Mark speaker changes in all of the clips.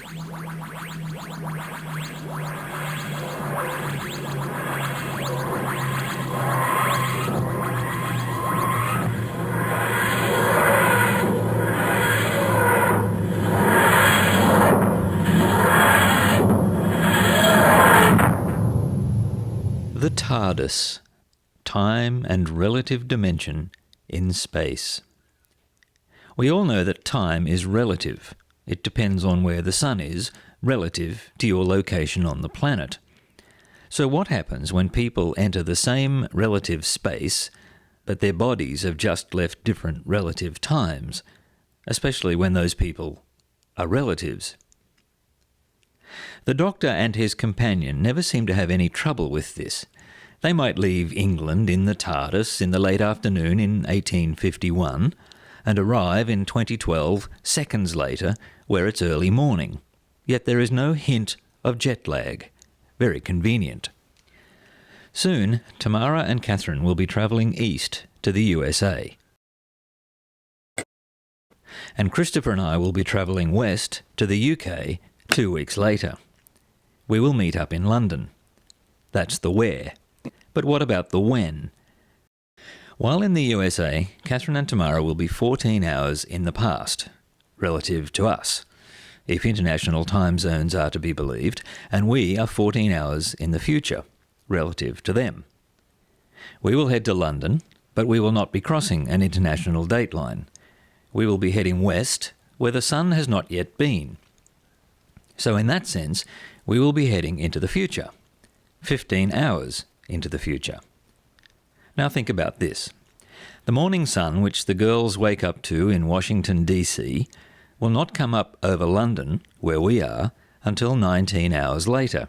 Speaker 1: The TARDIS, time and relative dimension in space. We all know that time is relative. It depends on where the sun is, relative to your location on the planet. So what happens when people enter the same relative space, but their bodies have just left different relative times, especially when those people are relatives? The Doctor and his companion never seem to have any trouble with this. They might leave England in the TARDIS in the late afternoon in 1851 and arrive in 2012 seconds later where it's early morning. Yet there is no hint of jet lag. Very convenient. Soon, Tamara and Catherine will be travelling east to the USA. And Christopher and I will be travelling west to the UK 2 weeks later. We will meet up in London. That's the where. But what about the when? While in the USA, Catherine and Tamara will be 14 hours in the past, relative to us, if international time zones are to be believed, and we are 14 hours in the future, relative to them. We will head to London, but we will not be crossing an international dateline. We will be heading west, where the sun has not yet been. So in that sense, we will be heading into the future, 15 hours into the future. Now think about this. The morning sun, which the girls wake up to in Washington, D.C., will not come up over London, where we are, until 19 hours later.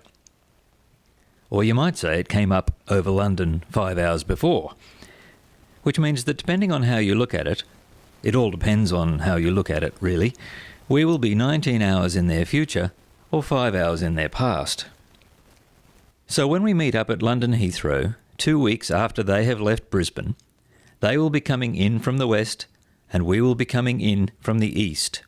Speaker 1: Or you might say it came up over London 5 hours before, which means that depending on how you look at it, it all depends on how you look at it really, we will be 19 hours in their future or 5 hours in their past. So when we meet up at London Heathrow, 2 weeks after they have left Brisbane, they will be coming in from the west and we will be coming in from the east.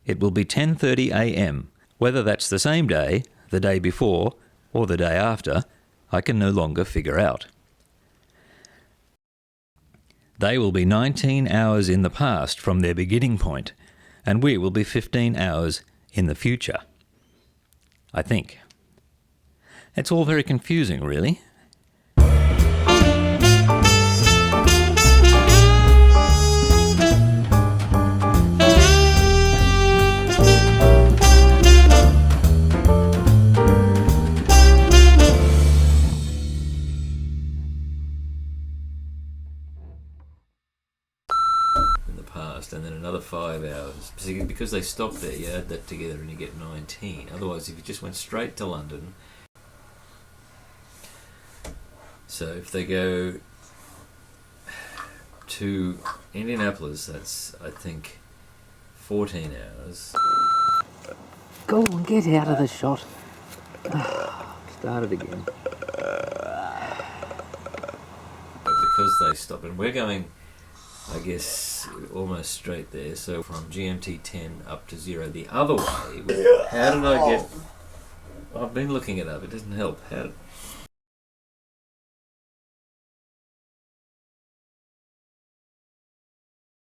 Speaker 1: It will be 10:30 a.m. Whether that's the same day, the day before, or the day after, I can no longer figure out. They will be 19 hours in the past from their beginning point, and we will be 15 hours in the future. I think. It's all very confusing, really. And then another 5 hours. Because they stop there, you add that together and you get 19. Otherwise, if you just went straight to London... So if they go to Indianapolis, that's, I think, 14 hours.
Speaker 2: Go on, get out of the shot. Start it again.
Speaker 1: But because they stop, and we're going... I guess almost straight there, so from GMT 10 up to 0 the other way. How did I get... I've been looking it up, it doesn't help.